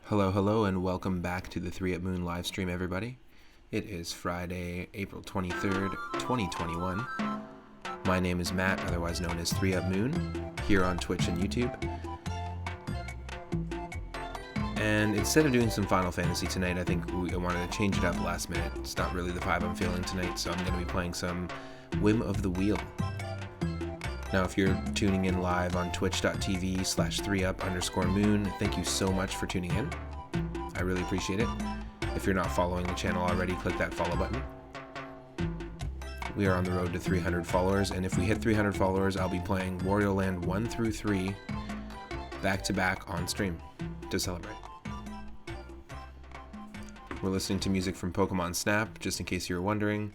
Hello, and welcome back to the 3 Up Moon live stream, everybody. It is Friday, April 23rd, 2021. My name is Matt, otherwise known as 3 Up Moon, here on Twitch and YouTube. And instead of doing some Final Fantasy tonight, I think I wanted to change it up last minute. It's not really the vibe I'm feeling tonight, so I'm going to be playing some Whim of the Wheel. Now, if you're tuning in live on twitch.tv/3up_moon, thank you so much for tuning in. I really appreciate it. If you're not following the channel already, click that follow button. We are on the road to 300 followers, and if we hit 300 followers, I'll be playing Wario Land 1 through 3 back-to-back on stream to celebrate. We're listening to music from Pokemon Snap, just in case you were wondering.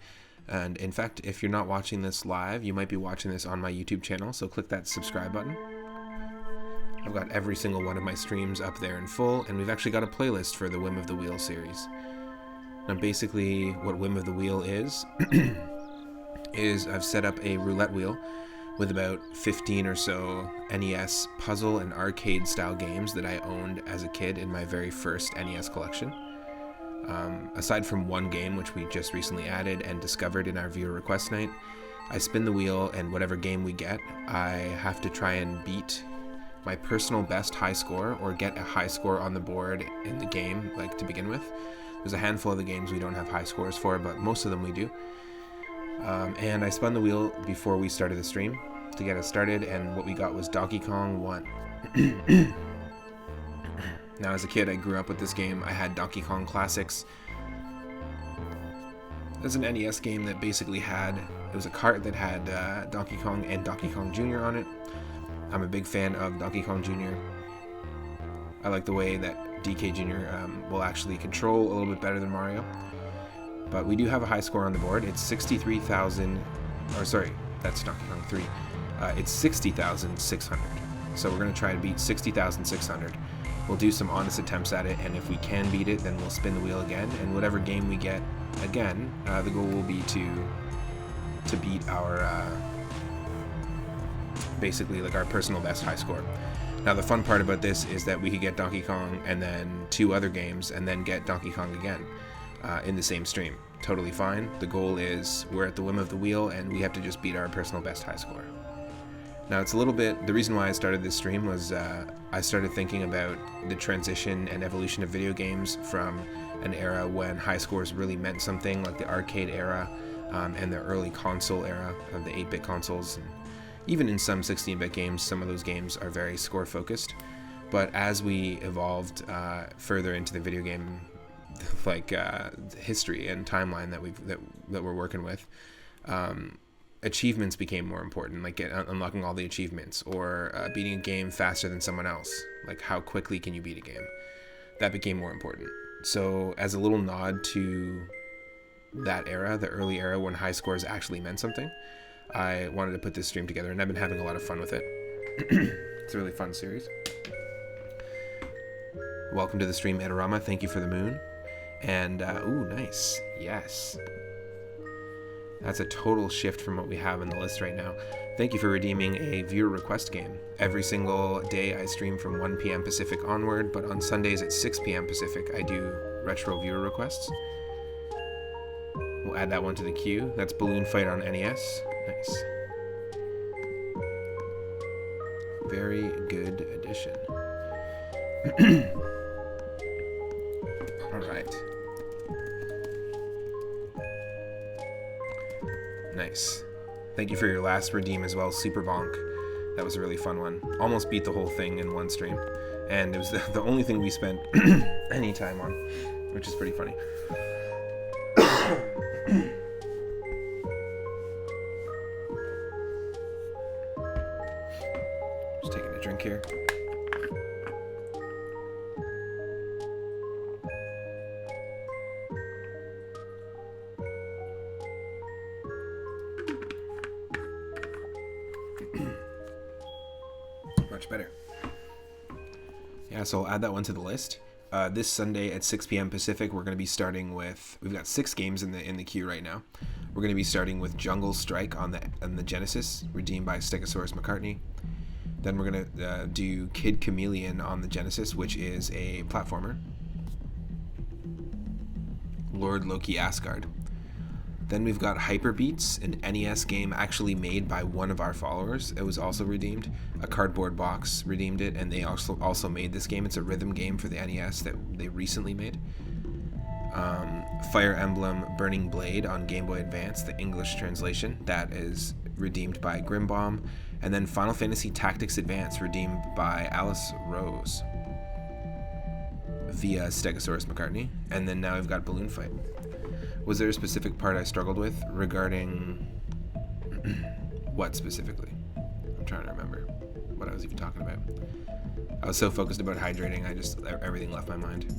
And in fact, if you're not watching this live, you might be watching this on my YouTube channel, so click that subscribe button. I've got every single one of my streams up there in full, and we've actually got a playlist for the Whim of the Wheel series. Now basically, what Whim of the Wheel is I've set up a roulette wheel with about 15 or so NES Puzzle and Arcade-style games that I owned as a kid in my very first NES collection. Aside from one game, which we just recently added and discovered in our viewer request night, I spin the wheel, and whatever game we get, I have to try and beat my personal best high score, or get a high score on the board in the game, like to begin with. There's a handful of the games we don't have high scores for, but most of them we do. And I spun the wheel before we started the stream to get us started, and what we got was Donkey Kong 1. Now, as a kid, I grew up with this game. I had Donkey Kong Classics. It was an NES game that basically had... It was a cart that had Donkey Kong and Donkey Kong Jr. on it. I'm a big fan of Donkey Kong Jr. I like the way that DK Jr. Will actually control a little bit better than Mario. But we do have a high score on the board. It's 63,000... Or sorry, that's Donkey Kong 3. It's 60,600. So we're going to try to beat 60,600. We'll do some honest attempts at it, and if we can beat it, then we'll spin the wheel again, and whatever game we get again, the goal will be to beat our, basically like our personal best high score. Now the fun part about this is that we could get Donkey Kong and then 2 other games, and then get Donkey Kong again. in the same stream. Totally fine. The goal is we're at the whim of the wheel, and we have to just beat our personal best high score. Now, it's a little bit, the reason why I started this stream was I started thinking about the transition and evolution of video games from an era when high scores really meant something, like the arcade era and the early console era of the 8-bit consoles. And even in some 16-bit games, some of those games are very score-focused. But as we evolved further into the video game history and timeline that we're working with, achievements became more important, like unlocking all the achievements, or beating a game faster than someone else. Like, how quickly can you beat a game? That became more important. So as a little nod to that era, the early era when high scores actually meant something, I wanted to put this stream together, and I've been having a lot of fun with it. It's a really fun series. Welcome to the stream, Edorama. Thank you for the moon. And, ooh, nice. Yes. That's a total shift from what we have in the list right now. Thank you for redeeming a viewer request game. Every single day I stream from 1 p.m. Pacific onward, but on Sundays at 6 p.m. Pacific I do retro viewer requests. We'll add that one to the queue. That's Balloon Fight on NES. Nice. Very good addition. Alright. Nice. Thank you for your last redeem as well, Super Bonk. That was a really fun one. Almost beat the whole thing in one stream. And it was the only thing we spent any time on, which is pretty funny. Just taking a drink here. Much better. Yeah, so I'll add that one to the list. This Sunday at 6 p.m. Pacific, we're going to be starting with, we've got 6 games in the queue right now. We're going to be starting with Jungle Strike on the Genesis, redeemed by Stegosaurus McCartney. Then we're going to do Kid Chameleon on the Genesis, which is a platformer. Lord Loki Asgard. Then we've got Hyper Beats, an NES game actually made by one of our followers. It was also redeemed. A Cardboard Box redeemed it, and they also made this game. It's a rhythm game for the NES that they recently made. Fire Emblem Burning Blade on Game Boy Advance, the English translation. That is redeemed by Grimbomb. And then Final Fantasy Tactics Advance, redeemed by Alice Rose via Stegosaurus McCartney. And then now we've got Balloon Fight. Was there a specific part I struggled with regarding what specifically? I'm trying to remember what I was even talking about. I was so focused about hydrating, everything left my mind.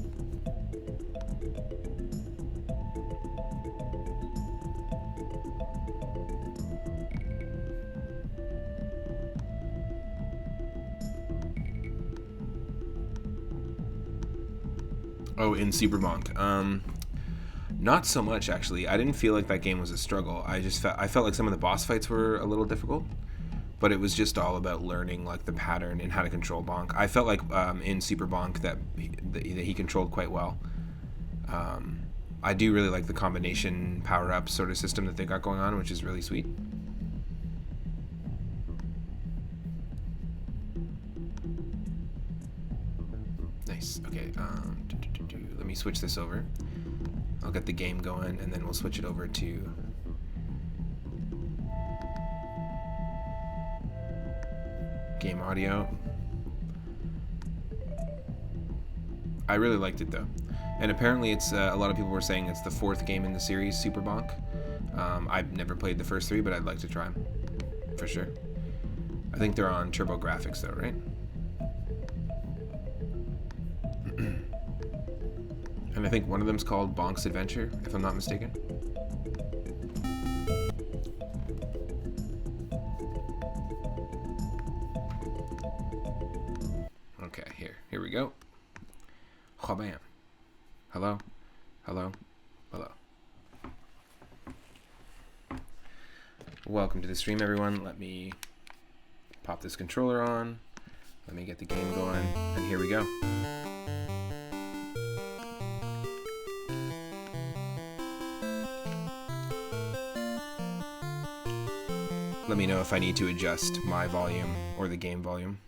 Oh, in Super Bonk. Not so much, actually. I didn't feel like that game was a struggle. I felt like some of the boss fights were a little difficult, but it was just all about learning like the pattern and how to control Bonk. I felt like in Super Bonk that he controlled quite well. I do really like the combination power-up sort of system that they got going on, which is really sweet. Nice. Okay. Let me switch this over. I'll get the game going, and then we'll switch it over to game audio. I really liked it, though. And apparently it's, a lot of people were saying it's the 4th game in the series, Super Bonk. I've never played the first 3, but I'd like to try them, for sure. I think they're on Turbo Graphics, though, right? And I think one of them's called Bonk's Adventure, if I'm not mistaken. Okay, here we go. Bam. Hello, hello, hello. Welcome to the stream, everyone. Let me pop this controller on. Let me get the game going, and here we go. Let me know if I need to adjust my volume or the game volume.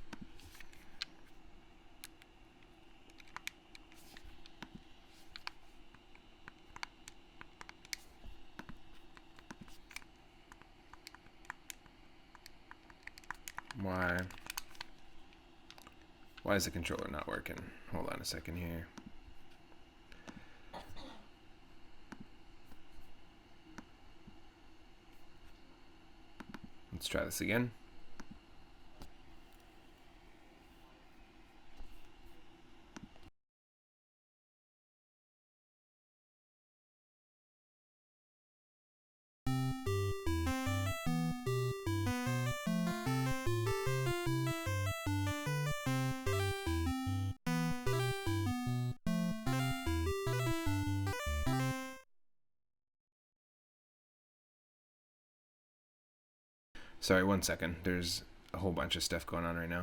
Why is the controller not working? Hold on a second here. Let's try this again. Sorry, 1 second. There's a whole bunch of stuff going on right now.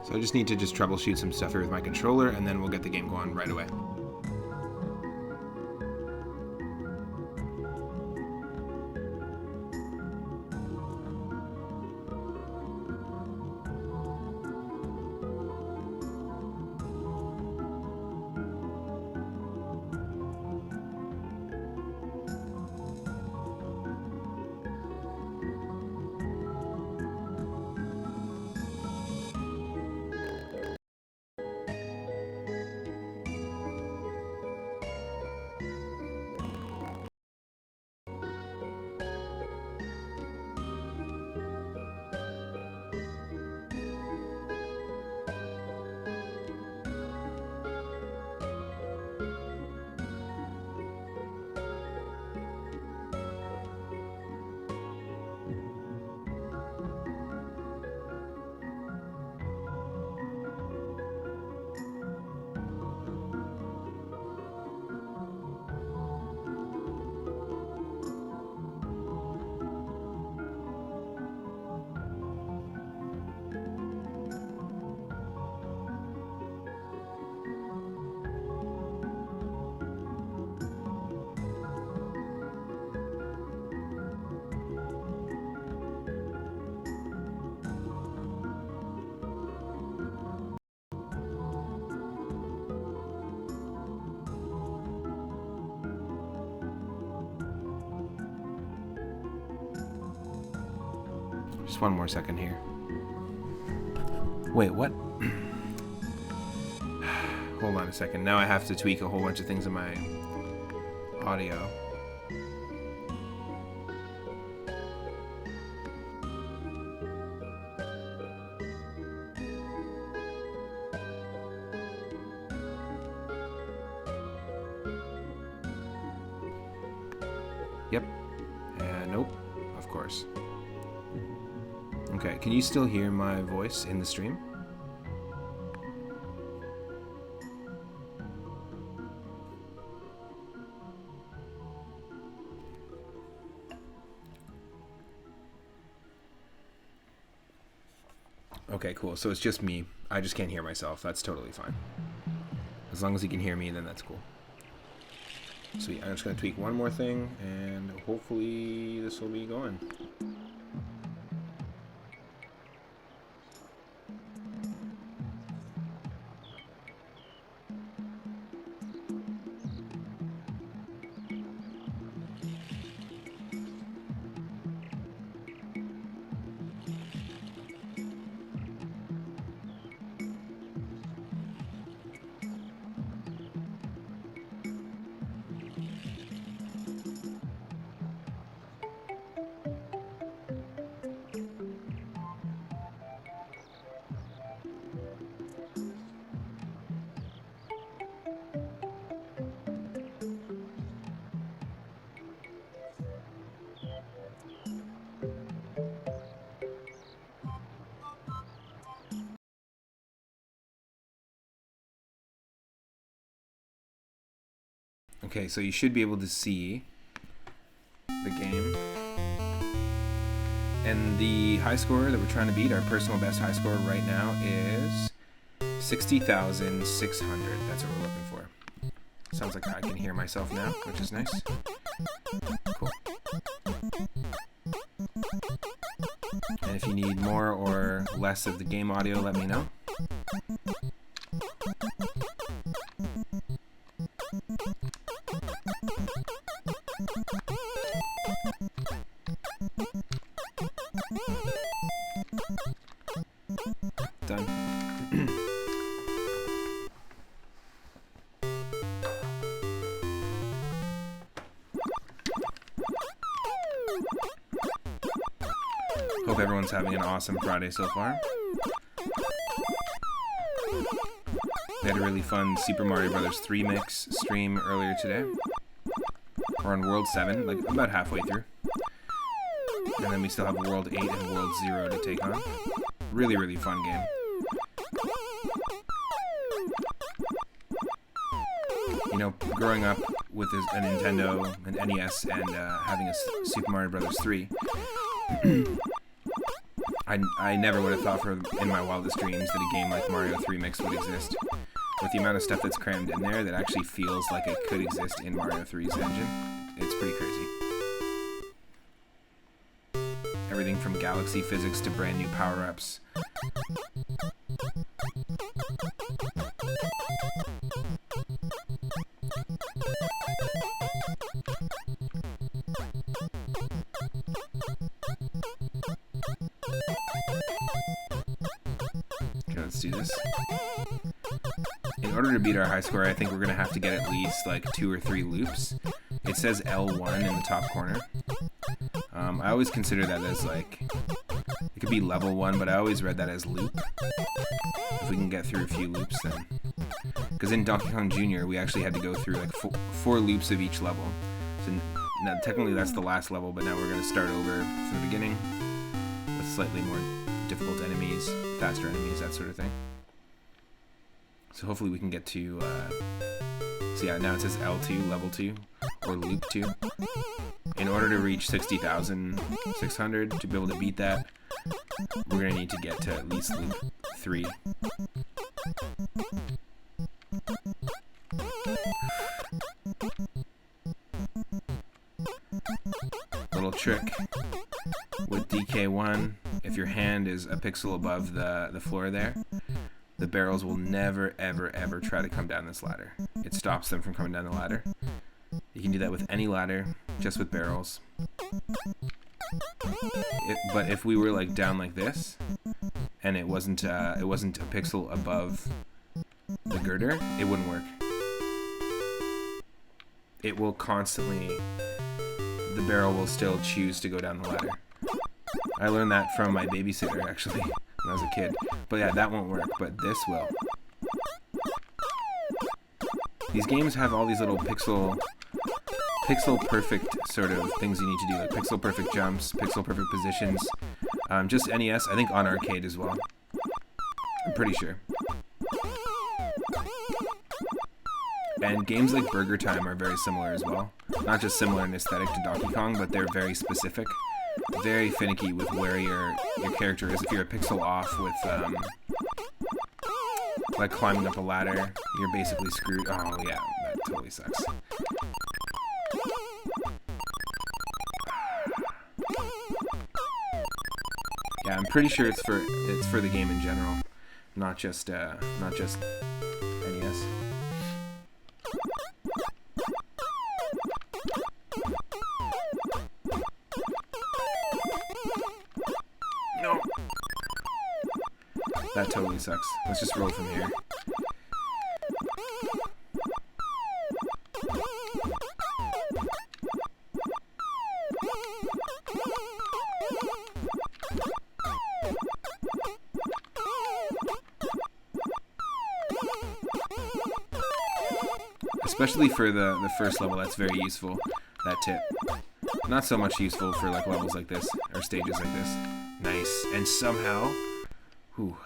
So I just need to troubleshoot some stuff here with my controller, and then we'll get the game going right away. Just 1 more second here. Wait, what? Hold on a second. Now I have to tweak a whole bunch of things in my audio. Yep. Nope. Of course. Okay, can you still hear my voice in the stream? Okay, cool. So it's just me. I just can't hear myself. That's totally fine. As long as you can hear me, then that's cool. Sweet. I'm just going to tweak one more thing, and hopefully this will be going. Okay, so you should be able to see the game. And the high score that we're trying to beat, our personal best high score right now, is 60,600. That's what we're looking for. Sounds like I can hear myself now, which is nice. Cool. And if you need more or less of the game audio, let me know. Done. Hope everyone's having an awesome Friday so far. We had a really fun Super Mario Bros. 3 mix stream earlier today. We're on World 7, like about halfway through. And then we still have World 8 and World 0 to take on. Really, really fun game. You know, growing up with a Nintendo, an NES, and having a Super Mario Bros. 3, I never would have thought in my wildest dreams that a game like Mario 3 Mix would exist. With the amount of stuff that's crammed in there that actually feels like it could exist in Mario 3's engine, it's pretty crazy. Everything from galaxy physics to brand new power-ups. Okay, let's do this. In order to beat our high score, I think we're going to have to get at least like 2 or 3 loops. It says L1 in the top corner. I always consider that as like, it could be level 1, but I always read that as loop. If we can get through a few loops then. Because in Donkey Kong Jr. we actually had to go through like 4 loops of each level. So now, technically that's the last level, but now we're going to start over from the beginning with slightly more difficult enemies, faster enemies, that sort of thing. So hopefully we can get to, so yeah, now it says L2, level 2, or loop 2. In order to reach 60,600, to be able to beat that, we're going to need to get to at least loop 3. Little trick with DK1, if your hand is a pixel above the floor there, the barrels will never, ever, ever try to come down this ladder. It stops them from coming down the ladder. You can do that with any ladder, just with barrels. But if we were like down like this, and it wasn't a pixel above the girder, it wouldn't work. It will constantly, the barrel will still choose to go down the ladder. I learned that from my babysitter actually when I was a kid. But yeah, that won't work, but this will. These games have all these little pixel perfect sort of things you need to do, like pixel perfect jumps, pixel perfect positions. Just NES, I think on arcade as well. I'm pretty sure. And games like Burger Time are very similar as well. Not just similar in aesthetic to Donkey Kong, but they're very specific. Very finicky with where your character is. If you're a pixel off with like climbing up a ladder, you're basically screwed. Oh yeah, that totally sucks. Yeah, I'm pretty sure it's for the game in general, not just NES. No. That totally sucks. Let's just roll from here. Especially for the first level, that's very useful, that tip. Not so much useful for like levels like this, or stages like this. Nice. And somehow, whew,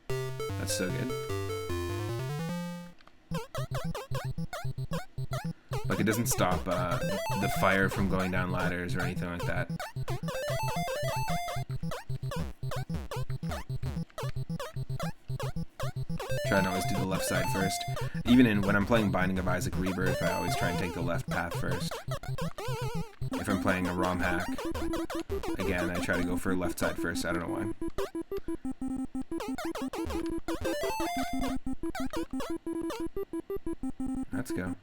that's so good. doesn't stop the fire from going down ladders or anything like that. Try and always do the left side first. Even when I'm playing Binding of Isaac Rebirth, I always try and take the left path first. If I'm playing a ROM hack, again, I try to go for left side first. I don't know why. Let's go.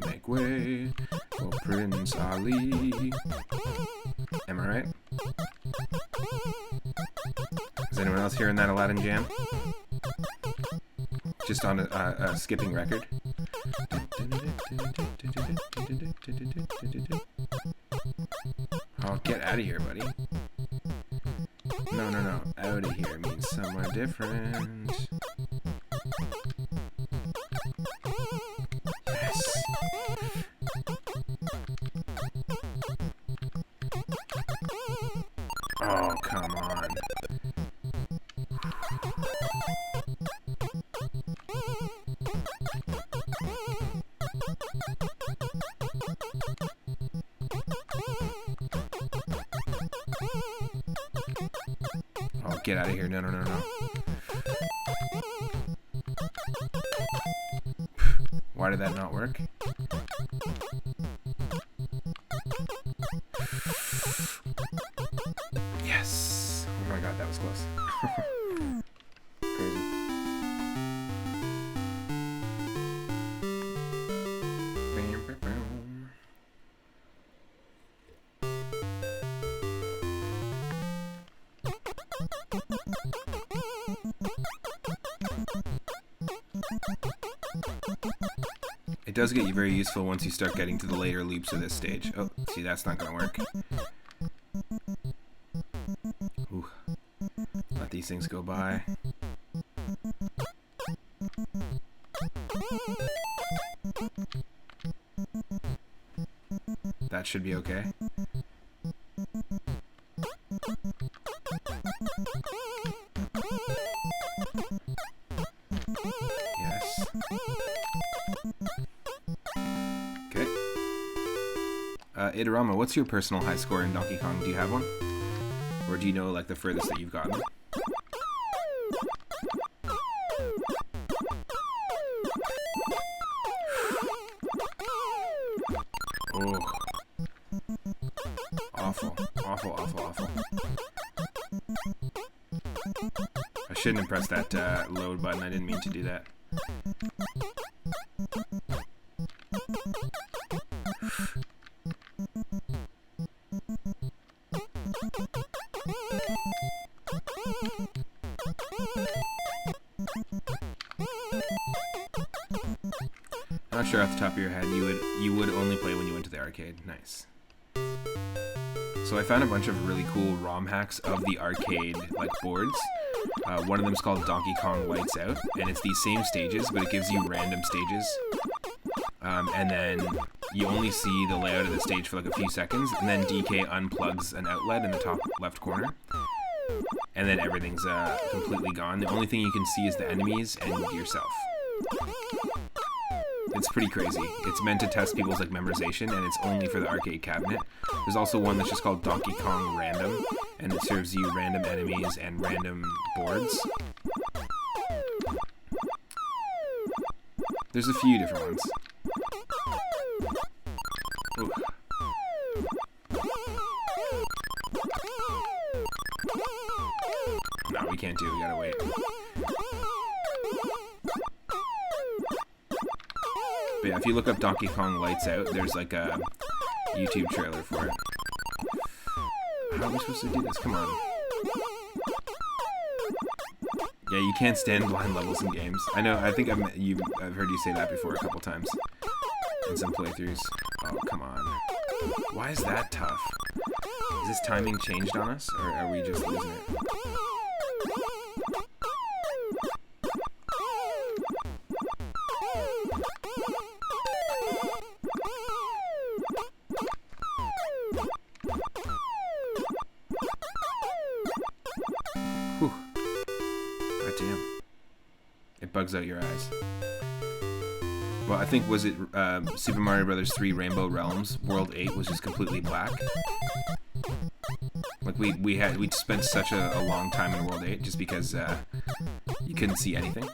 Make way for Prince Ali. Am I right? Is anyone else hearing that Aladdin jam? Just on a skipping record. Oh, get out of here, buddy. No. Out of here means somewhere different. Yes. Oh, come on. Oh, get out of here. No. Why did that not work? Yes! Oh my god, that was close. Crazy. It does get you very useful once you start getting to the later loops of this stage. Oh, see, that's not gonna work. Ooh. Let these things go by. That should be okay. Yes. Okay. Idarama, what's your personal high score in Donkey Kong? Do you have one? Or do you know, like, the furthest that you've gotten? Oh. Awful. Awful. I shouldn't have pressed that load button. I didn't mean to do that. I'm not sure off the top of your head. You would only play when you went to the arcade. Nice. So I found a bunch of really cool ROM hacks of the arcade boards. One of them is called Donkey Kong Lights Out, and it's these same stages, but it gives you random stages. And then you only see the layout of the stage for like a few seconds, and then DK unplugs an outlet in the top left corner. And then everything's completely gone. The only thing you can see is the enemies and yourself. It's pretty crazy. It's meant to test people's memorization, and it's only for the arcade cabinet. There's also one that's just called Donkey Kong Random, and it serves you random enemies and random boards. There's a few different ones. Ooh. No, we can't do it. We gotta wait. But yeah, if you look up Donkey Kong Lights Out, there's like a YouTube trailer for it. How are we supposed to do this? Come on. Yeah, you can't stand blind levels in games. I know, I think I've heard you say that before a couple times in some playthroughs. Oh, come on. Why is that tough? Is this timing changed on us, or are we just losing it? damn. It bugs out your eyes. Well, I think, was it Super Mario Bros. 3 Rainbow Realms World 8 was just completely black? Like we'd spent such a long time in World 8 just because you couldn't see anything.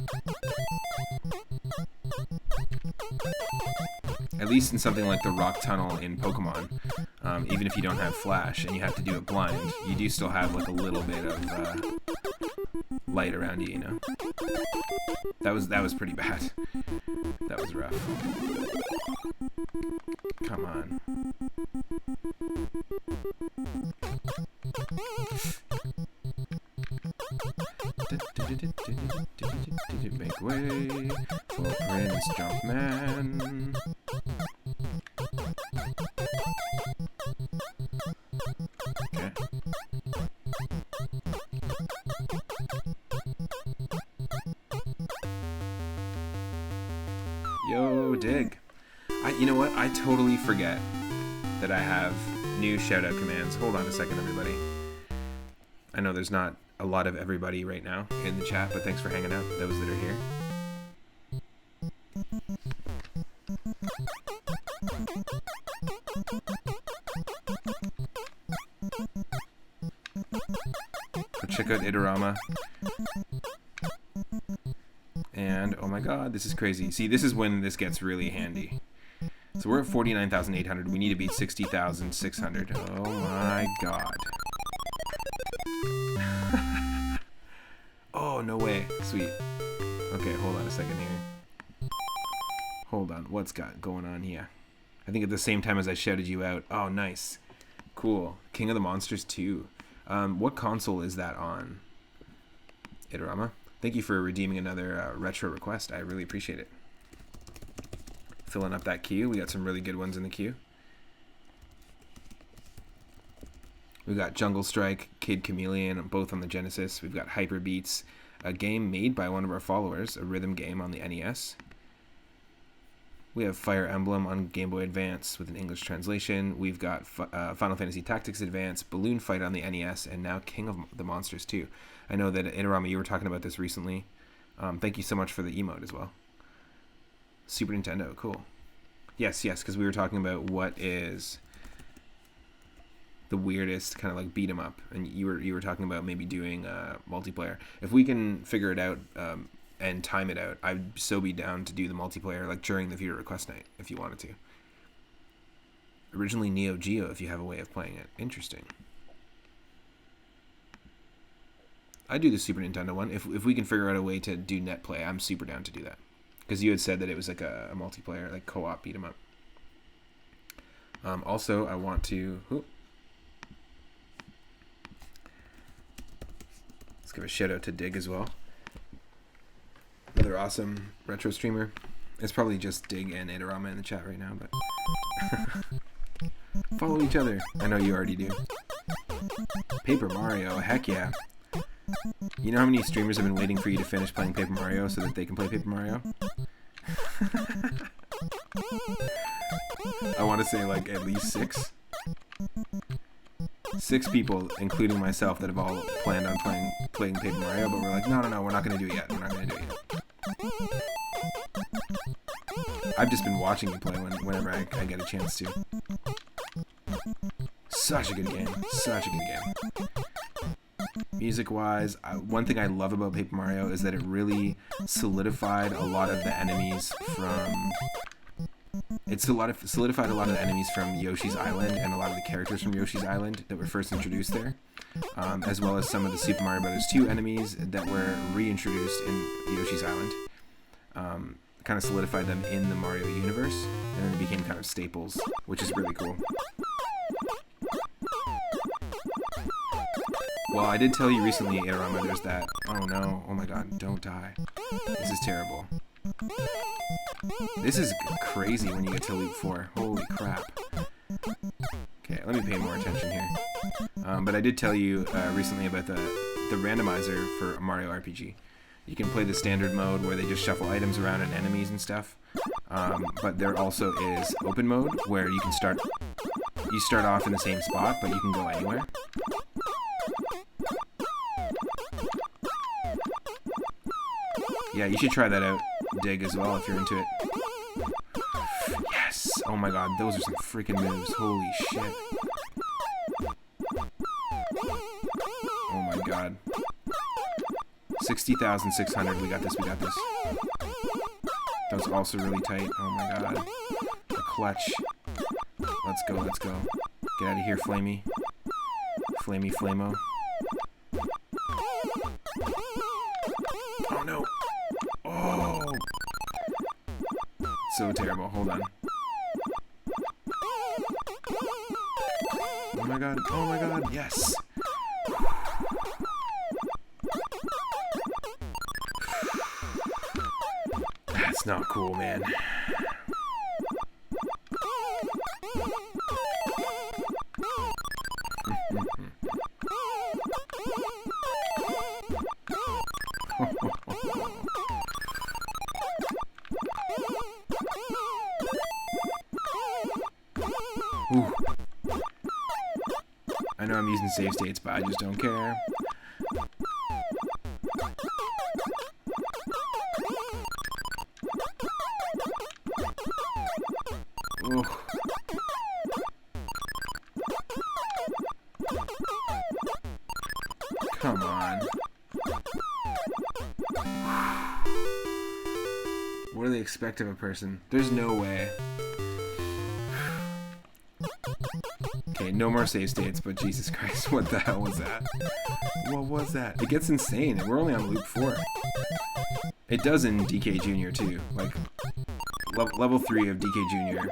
At least in something like the Rock Tunnel in Pokemon, even if you don't have Flash and you have to do it blind, you do still have like a little bit of light around you, you know? That was pretty bad. That was rough. Come on. Make way for Prince Jumpman. Okay. Yo, dig. You know what? I totally forget that I have new shout-out commands. Hold on a second, everybody. I know there's not a lot of everybody right now in the chat, but thanks for hanging out, those that are here. So check out Itorama. And, oh my god, this is crazy. See, this is when this gets really handy. So we're at 49,800. We need to beat 60,600. Oh my god. Oh, no way. Sweet. Okay, hold on a second here. Hold on. What's going on here? I think at the same time as I shouted you out. Oh, nice. Cool. King of the Monsters 2. What console is that on? Itorama? Thank you for redeeming another retro request. I really appreciate it. Filling up that queue. We got some really good ones in the queue. We've got Jungle Strike, Kid Chameleon, both on the Genesis. We've got Hyper Beats, a game made by one of our followers, a rhythm game on the NES. We have Fire Emblem on Game Boy Advance with an English translation. We've got Final Fantasy Tactics Advance, Balloon Fight on the NES, and now King of the Monsters 2. I know that, Itorama, you were talking about this recently. Thank you so much for the emote as well. Super Nintendo, cool. Yes, because we were talking about what is the weirdest kind of like beat 'em up, and you were talking about maybe doing multiplayer. If we can figure it out and time it out, I'd so be down to do the multiplayer like during the viewer request night if you wanted to. Originally Neo Geo, if you have a way of playing it. Interesting. I'd do the Super Nintendo one. If we can figure out a way to do net play, I'm super down to do that. Because you had said that it was like a multiplayer, like co-op beat 'em up. Also, I want to... Let's give a shout out to Dig as well. Another awesome retro streamer. It's probably just Dig and Itorama in the chat right now, but... Follow each other. I know you already do. Paper Mario, heck yeah. You know how many streamers have been waiting for you to finish playing Paper Mario so that they can play Paper Mario? I want to say like at least 6. 6 people, including myself, that have all planned on playing Paper Mario, but we're like, no, we're not going to do it yet. We're not going to do it yet. I've just been watching you play whenever I get a chance to. Such a good game. Such a good game. Music-wise, one thing I love about Paper Mario is that it really solidified a lot of the enemies from... solidified a lot of the enemies from Yoshi's Island and a lot of the characters from Yoshi's Island that were first introduced there, as well as some of the Super Mario Bros. 2 enemies that were reintroduced in Yoshi's Island. Kind of solidified them in the Mario universe, and then became kind of staples, which is really cool. Well, I did tell you recently, Itorama, there's that... Oh no, oh my god, don't die. This is terrible. This is crazy when you get to Elite 4. Holy crap. Okay, let me pay more attention here. But I did tell you recently about the randomizer for Mario RPG. You can play the standard mode where they just shuffle items around and enemies and stuff. But there also is open mode where you can start off in the same spot, but you can go anywhere. Yeah, you should try that out, Dig, as well, if you're into it. Yes! Oh my god, those are some freaking moves. Holy shit. Oh my god. 60,600. We got this, we got this. That was also really tight. Oh my god. The clutch. Let's go, let's go. Get out of here, Flamey. Flamey Flamo. Oh no! Oh! So terrible. Hold on. Oh my god. Oh my god. Yes! That's not cool, man. Ooh. I know I'm using save states, but I just don't care. Ooh. Come on. What do they expect of a person? There's no way. Okay, no more save states, but Jesus Christ, what the hell was that? What was that? It gets insane, and we're only on loop 4. It does in DK Jr. too. Like, level 3 of DK Jr.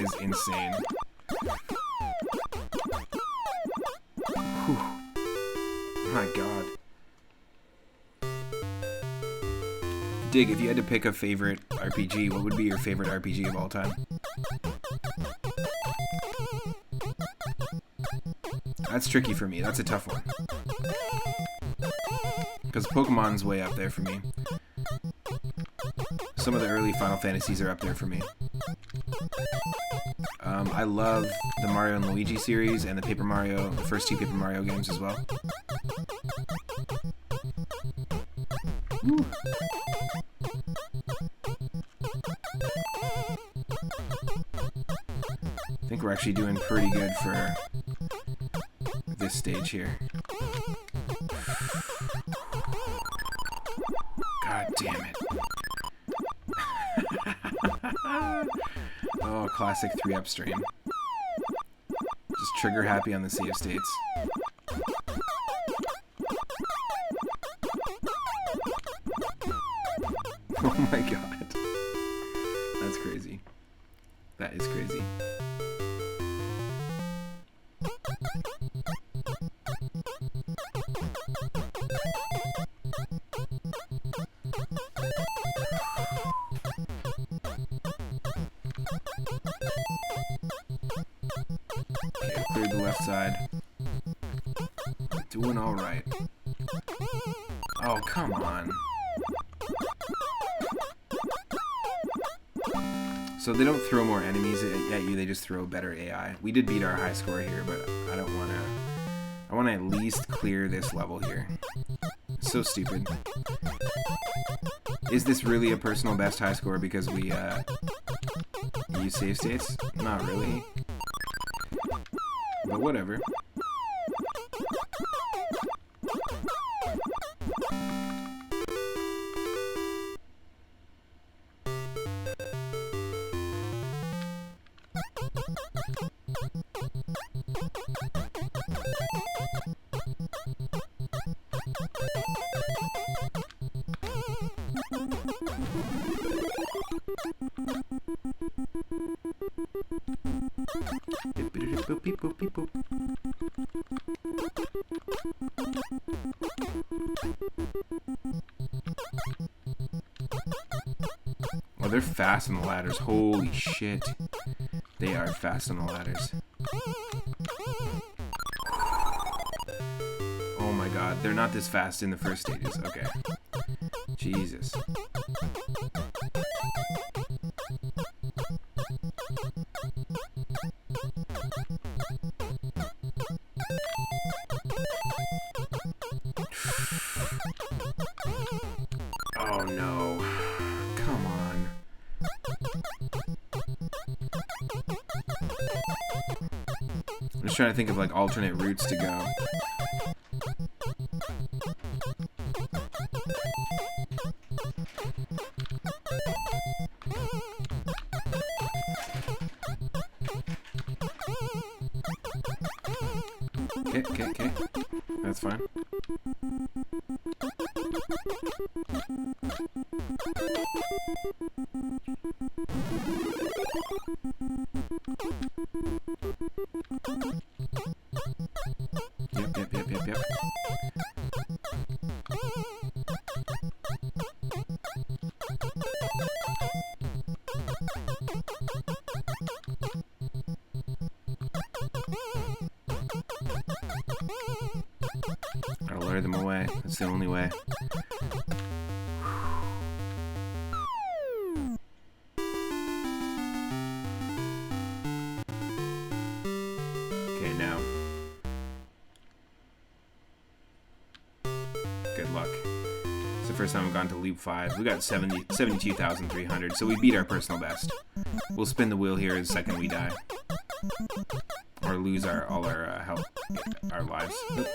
is insane. Whew. My god. Dig, if you had to pick a favorite RPG, what would be your favorite RPG of all time? That's tricky for me. That's a tough one. Because Pokemon's way up there for me. Some of the early Final Fantasies are up there for me. I love the Mario and Luigi series and the first 2 Paper Mario games as well. Woo. I think we're actually doing pretty good for this stage here. God damn it. Oh, classic 3-up stream. Just trigger happy on the save states. Oh my god. That's crazy. That is crazy. Okay, cleared the left side. Doing alright. Oh, come on. So they don't throw more enemies at you, they just throw better AI. We did beat our high score here, but I don't want to... I want to at least clear this level here. So stupid. Is this really a personal best high score because we use save states? Not really. But whatever. Oh, they're fast on the ladders. Holy shit. They are fast on the ladders. Oh my god. They're not this fast in the first stages. Okay. Jesus. was trying to think of like alternate routes to go. Okay. That's fine. Yep. Gotta lure them away. That's the only way. Okay, now. Good luck. It's the first time we've gone to loop 5. We got 72,300, so we beat our personal best. We'll spin the wheel here the second we die. Or lose all our health, our lives. Oop.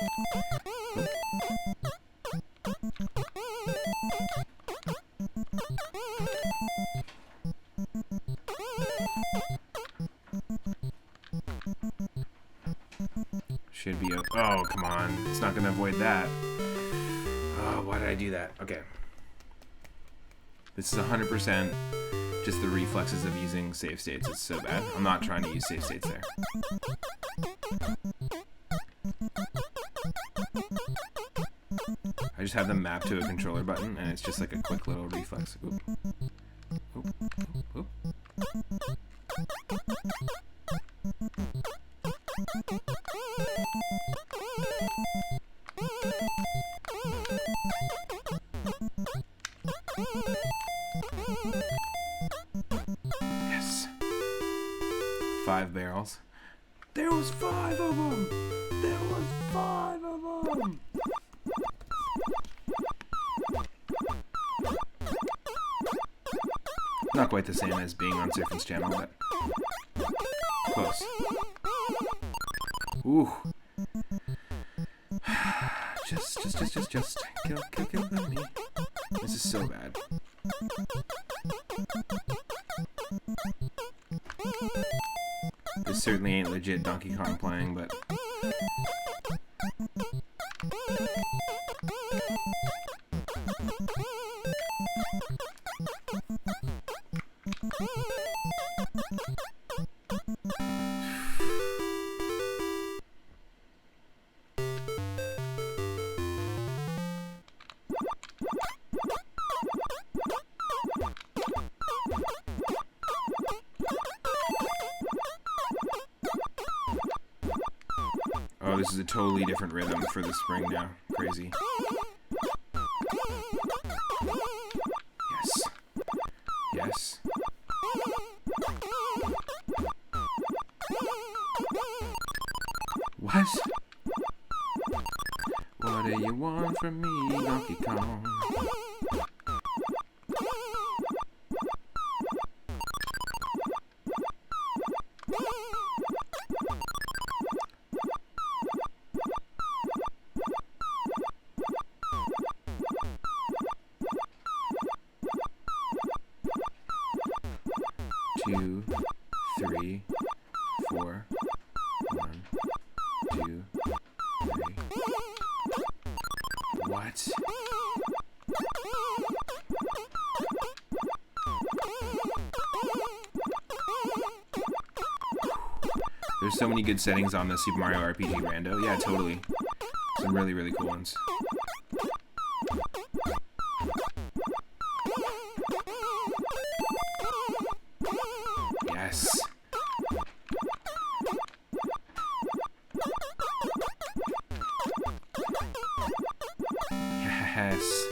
Should be oh, come on. It's not going to avoid that. Oh, why did I do that? Okay. This is 100% just the reflexes of using save states. It's so bad. I'm not trying to use save states there. I just have them mapped to a controller button, and it's just like a quick little reflex. Oop. Oop. Oop. Yes. 5 barrels. There was 5 of them. There was 5 of them. Not quite the same as being on Surfin's channel, but close. Ooh. Just kill me. This is so bad. This certainly ain't legit Donkey Kong playing, but oh, this is a totally different rhythm for the spring now. Crazy. Yes. Yes. What? What do you want from me, Donkey Kong? Two, 3, 4, 1, 2, 3. What? There's so many good settings on the Super Mario RPG Rando. Yeah, totally. Some really, really cool ones. Yes. Yes.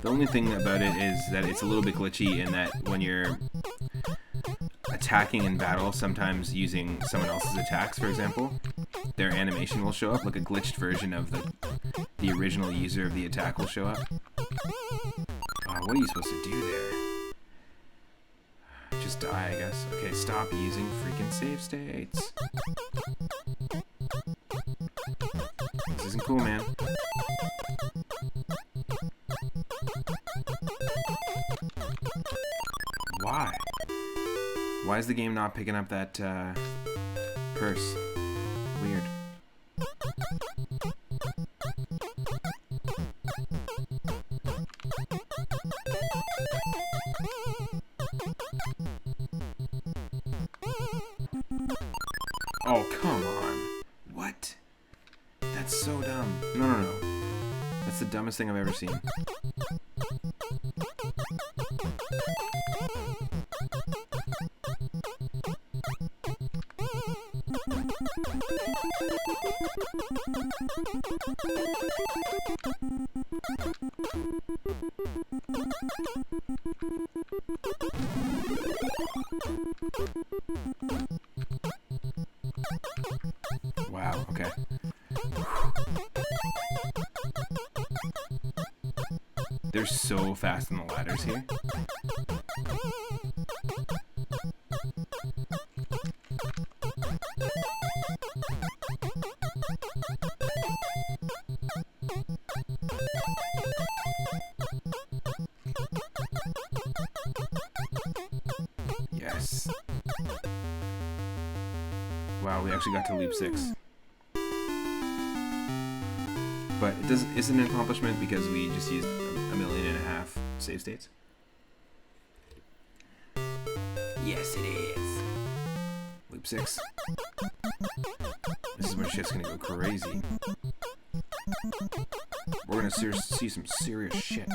The only thing about it is that it's a little bit glitchy in that when you're attacking in battle, sometimes using someone else's attacks, for example, their animation will show up, like a glitched version of the original user of the attack will show up. Oh, what are you supposed to do there? Just die, I guess. Okay, stop using freaking save states. This isn't cool, man. Why? Why is the game not picking up that purse? Weird. Oh, come on. What? That's so dumb. No. That's the dumbest thing I've ever seen. Wow, okay. They're so fast in the ladders here. Yes. Wow, we actually got to loop 6. But it isn't an accomplishment because we just used 1.5 million save states. Yes, it is. Loop 6. This is where shit's gonna go crazy. We're gonna see some serious shit.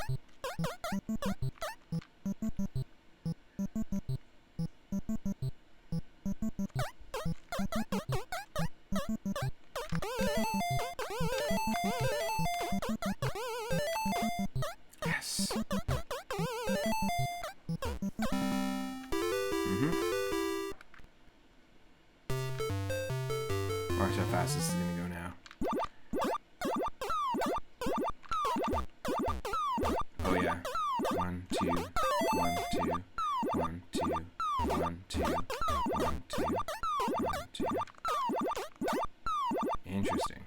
Yes. Watch how fast this is gonna go now. Oh yeah. 1, 2, 1, 2, 1, 2, 1, 2, 1, 2, 1, 2. Interesting.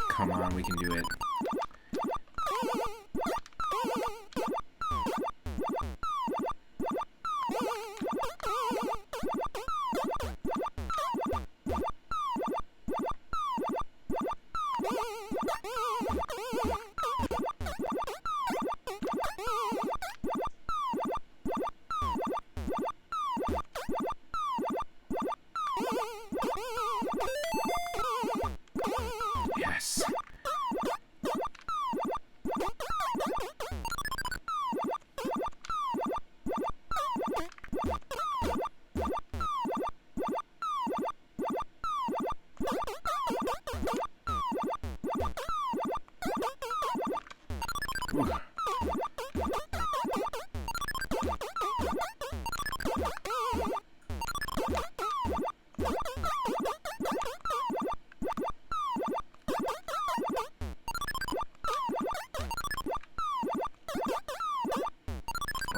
Come on, we can do it. Yes. Ooh.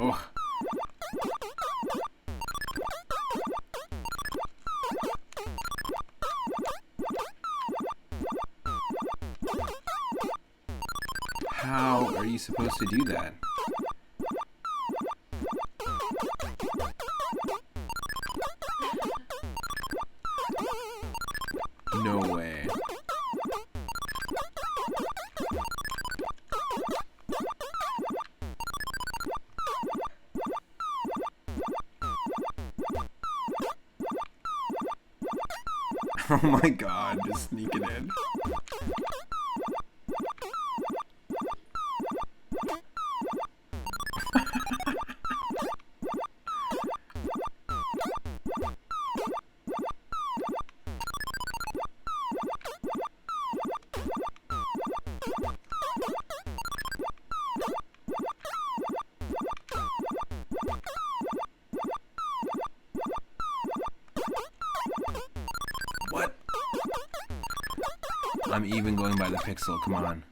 Oh. How are you supposed to do that? No way. Oh my god, just sneaking in. I'm even going by the pixel. Come on.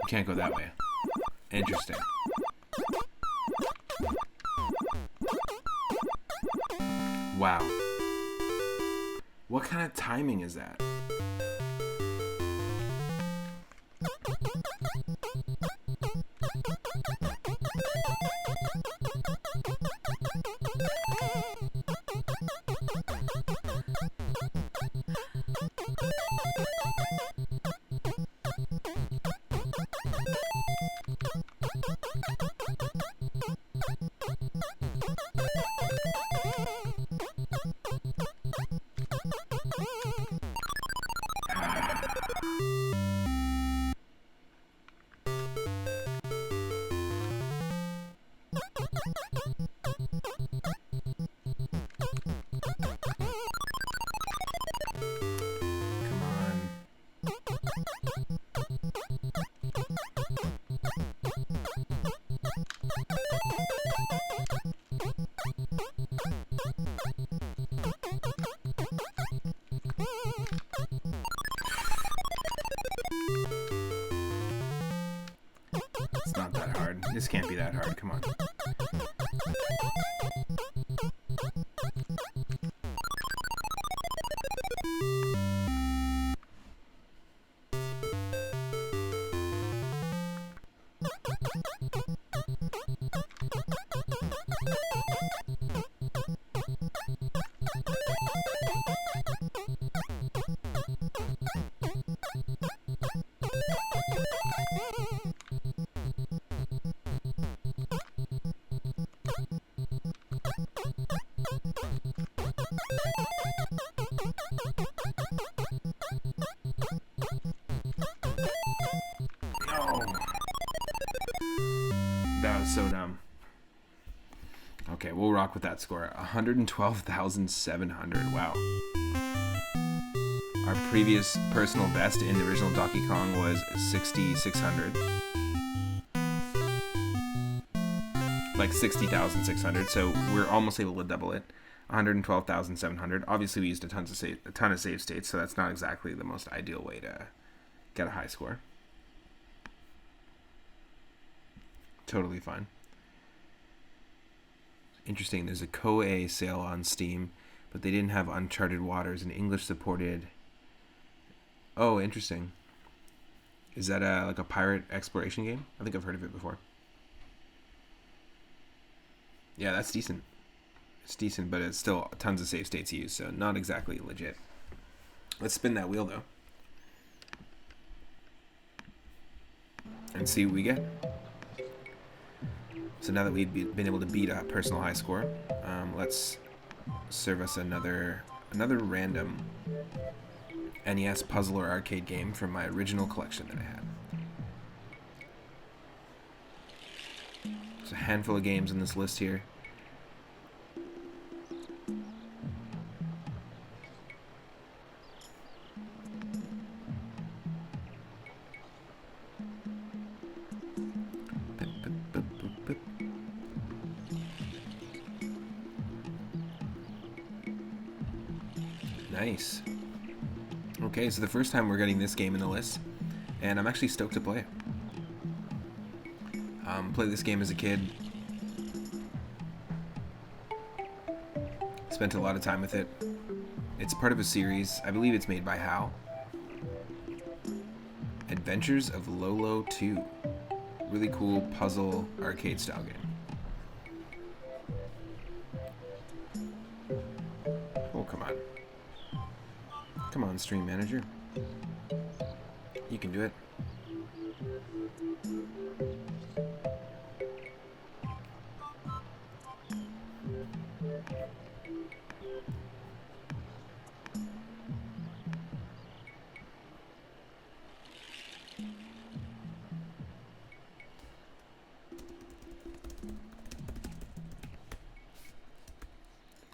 Can't go that way. Interesting. Wow. What kind of timing is that? It's not that hard. This can't be that hard. Come on. That was so dumb. Okay, we'll rock with that score. 112,700. Wow. Our previous personal best in the original Donkey Kong was 6,600. Like 60,600. So we're almost able to double it. 112,700. Obviously, we used a ton of save states, so that's not exactly the most ideal way to get a high score. Totally fine. Interesting. There's a Koei sale on Steam, but they didn't have Uncharted Waters and English supported. Oh, interesting. Is that like a pirate exploration game? I think I've heard of it before. Yeah, that's decent. It's decent, but it's still tons of save states used, so not exactly legit. Let's spin that wheel, though. And see what we get. So now that we've been able to beat a personal high score, let's serve us another random NES Puzzle or Arcade game from my original collection that I had. There's a handful of games in this list here. Nice. Okay, so the first time we're getting this game in the list, and I'm actually stoked to play it. Played this game as a kid. Spent a lot of time with it. It's part of a series. I believe it's made by HAL. Adventures of Lolo 2. Really cool puzzle arcade style game. Oh, come on. Come on, Stream Manager. You can do it.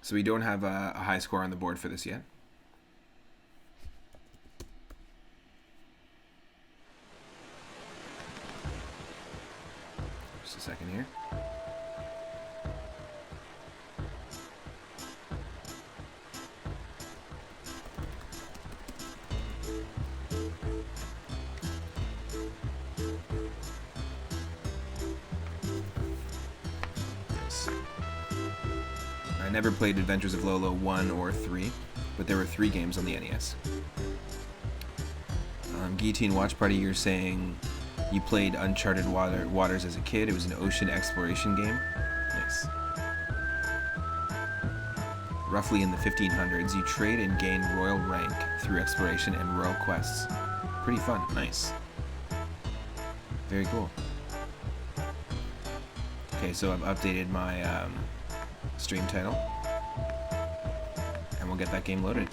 So we don't have a high score on the board for this yet. Just a second here. I never played Adventures of Lolo 1 or 3, but there were 3 games on the NES. Guillotine Watch Party, you're saying you played Uncharted Waters as a kid. It was an ocean exploration game. Nice. Roughly in the 1500s, you trade and gain royal rank through exploration and royal quests. Pretty fun. Nice. Very cool. Okay, so I've updated my stream title, and we'll get that game loaded.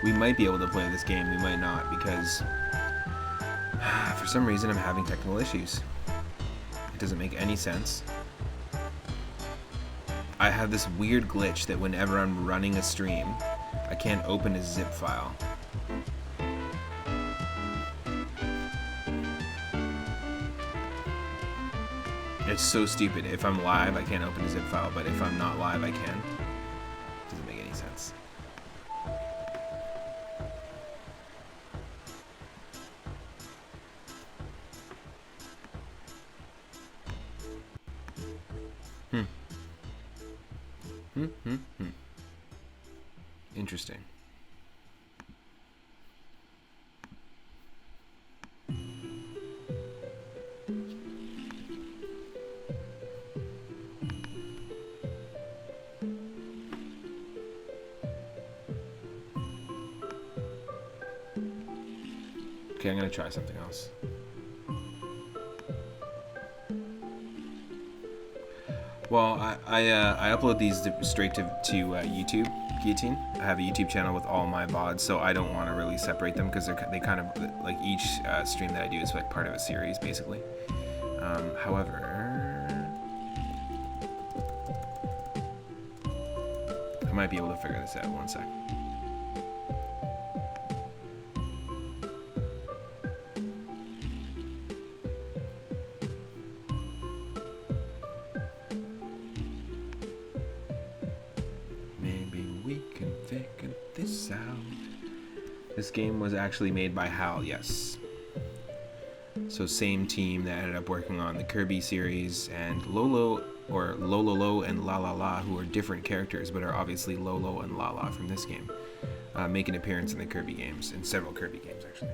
We might be able to play this game, we might not, because for some reason I'm having technical issues. It doesn't make any sense. I have this weird glitch that whenever I'm running a stream, I can't open a zip file. It's so stupid. If I'm live, I can't open a zip file, but if I'm not live, I can. Doesn't make any sense. Interesting. Okay, I'm gonna try something else. Well, I upload these straight to YouTube, Guillotine. I have a YouTube channel with all my VODs, so I don't want to really separate them because they kind of, like, each stream that I do is like part of a series, basically. However, I might be able to figure this out. One sec. This game was actually made by HAL, yes. So same team that ended up working on the Kirby series, and Lolo, or Lolo and La La La, who are different characters but are obviously Lolo and La La from this game, make an appearance in the Kirby games, in several Kirby games actually.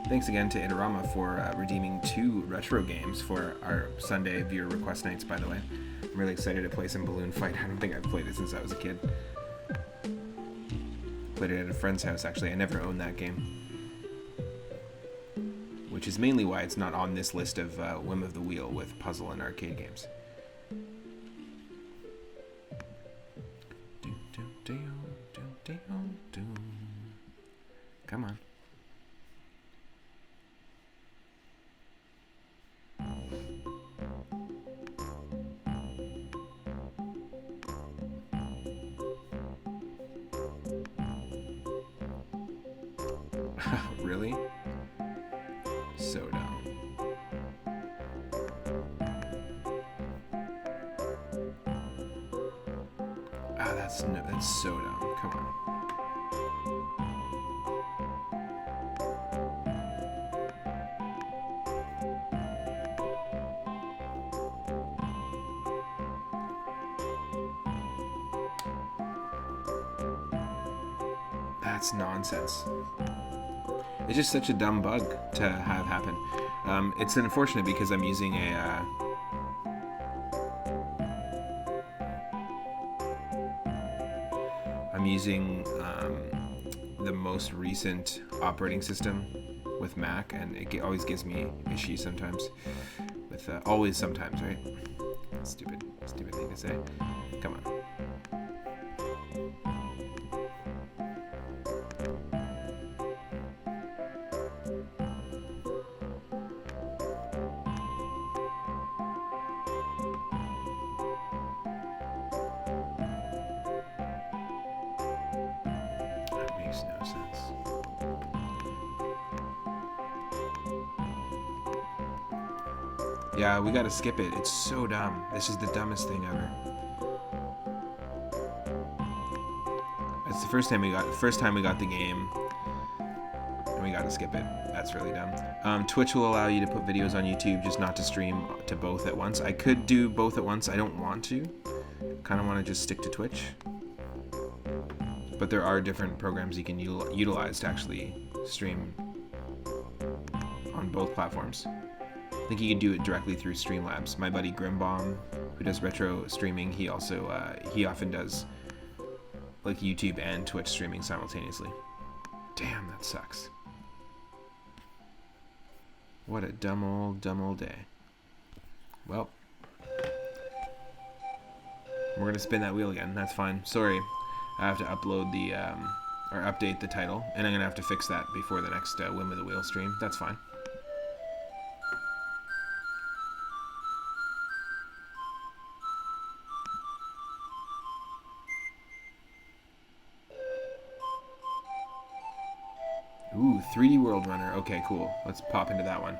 Thanks again to Itarama for redeeming 2 retro games for our Sunday viewer request nights, by the way. I'm really excited to play some Balloon Fight. I don't think I've played it since I was a kid. Played it at a friend's house, actually. I never owned that game. Which is mainly why it's not on this list of Whim of the Wheel with puzzle and arcade games. Come on. Really? So dumb. Ah, that's so dumb. Come on. That's nonsense. It's just such a dumb bug to have happen. It's unfortunate because I'm using a... I'm using the most recent operating system with Mac, and it always gives me issues sometimes. With always sometimes, right? Stupid thing to say. Come on. That makes no sense. Yeah, we gotta skip it. It's so dumb. This is the dumbest thing ever. It's the first time we got the game, and we gotta skip it. That's really dumb. Twitch will allow you to put videos on YouTube, just not to stream to both at once. I could do both at once. I don't want to. Kind of want to just stick to Twitch. But there are different programs you can utilize to actually stream on both platforms. I think you can do it directly through Streamlabs. My buddy Grimbomb, who does retro streaming, he often does like YouTube and Twitch streaming simultaneously. Damn, that sucks. What a dumb old day. Well, we're gonna spin that wheel again. That's fine. Sorry, I have to upload the or update the title, and I'm gonna have to fix that before the next Whim of the Wheel stream. That's fine. Ooh, 3D World Runner. Okay, cool. Let's pop into that one.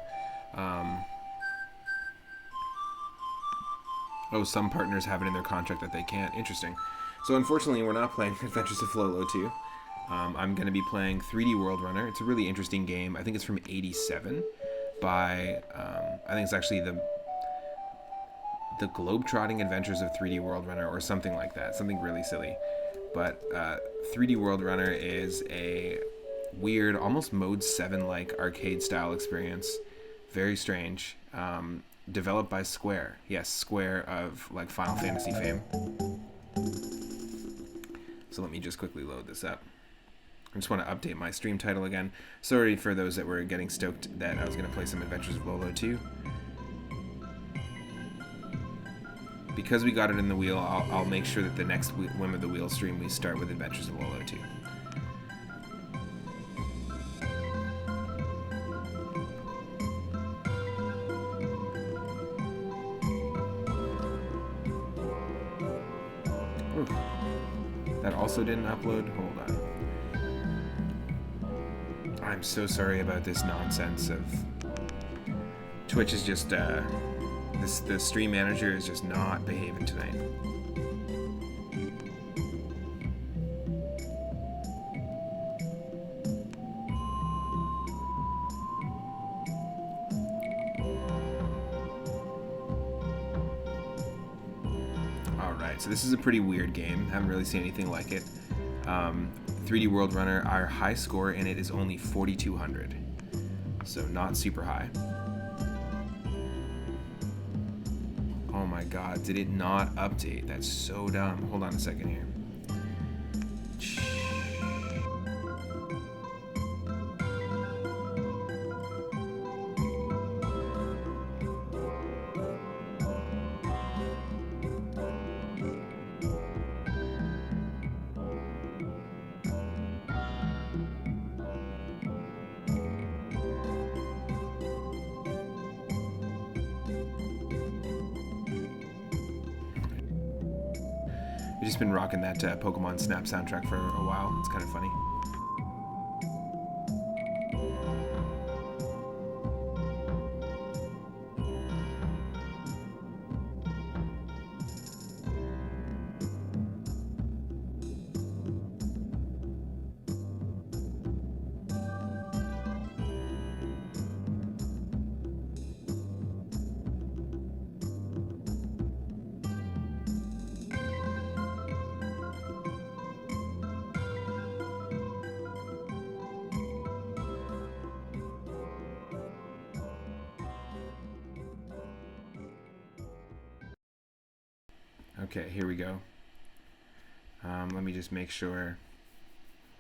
Oh, some partners have it in their contract that they can't. Interesting. So unfortunately, we're not playing Adventures of Lolo 2. I'm going to be playing 3D World Runner. It's a really interesting game. I think it's from '87 by, I think it's actually the Globetrotting Adventures of 3D World Runner or something like that. Something really silly. But 3D World Runner is a weird, almost Mode 7-like arcade-style experience. Very strange. Developed by Square. Yes, Square of like Final Fantasy fame. So let me just quickly load this up. I just want to update my stream title again. Sorry for those that were getting stoked that I was going to play some Adventures of Lolo 2. Because we got it in the wheel, I'll make sure that the next Whim of the Wheel stream we start with Adventures of Lolo 2. That also didn't upload. Hold on. I'm so sorry about this nonsense of Twitch is just the stream manager is just not behaving tonight. So this is a pretty weird game. Haven't really seen anything like it. 3D World Runner, our high score in it is only 4,200. So not super high. Oh my god, did it not update? That's so dumb. Hold on a second here. I've just been rocking that Pokemon Snap soundtrack for a while. It's kind of funny. Okay, here we go. Let me just make sure.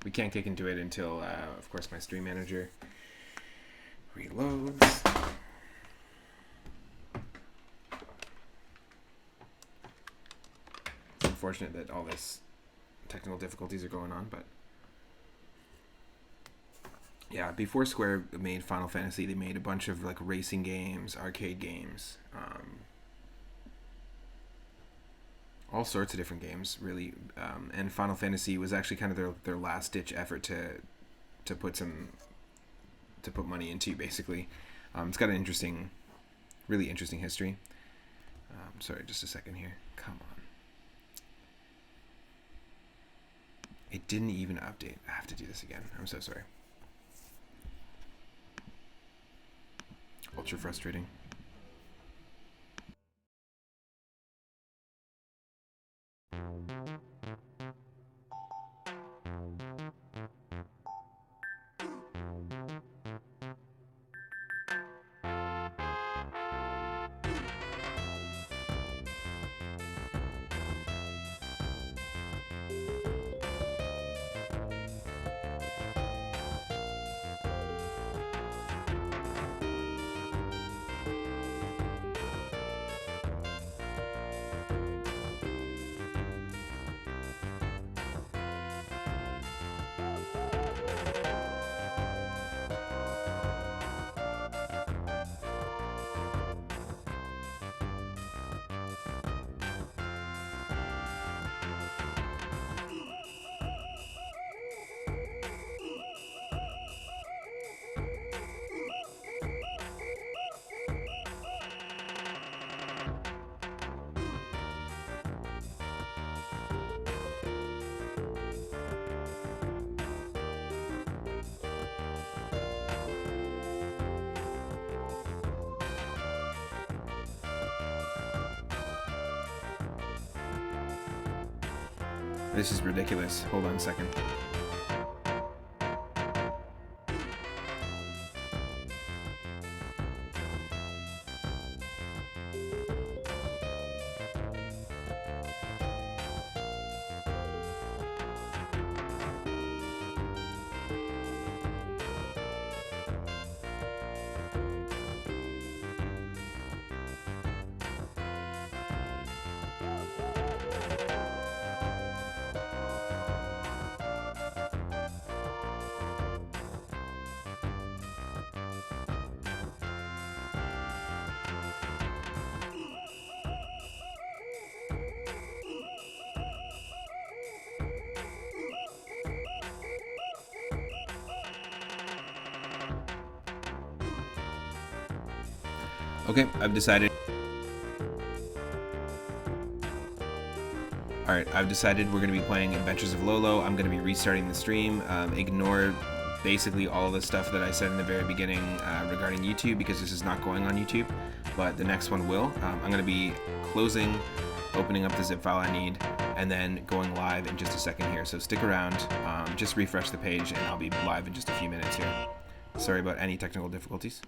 We can't kick into it until, of course, my stream manager reloads. It's unfortunate that all this technical difficulties are going on, but yeah, before Square made Final Fantasy, they made a bunch of like racing games, arcade games, all sorts of different games, really. And Final Fantasy was actually kind of their last ditch effort to put money into, basically. It's got an really interesting history. Sorry, just a second here. Come on. It didn't even update. I have to do this again. I'm so sorry. Ultra frustrating. This is ridiculous. Hold on a second. Okay, I've decided. Alright, I've decided we're going to be playing Adventures of Lolo. I'm going to be restarting the stream. Ignore basically all the stuff that I said in the very beginning regarding YouTube, because this is not going on YouTube, but the next one will. I'm going to be closing, opening up the zip file I need, and then going live in just a second here. So stick around, just refresh the page, and I'll be live in just a few minutes here. Sorry about any technical difficulties.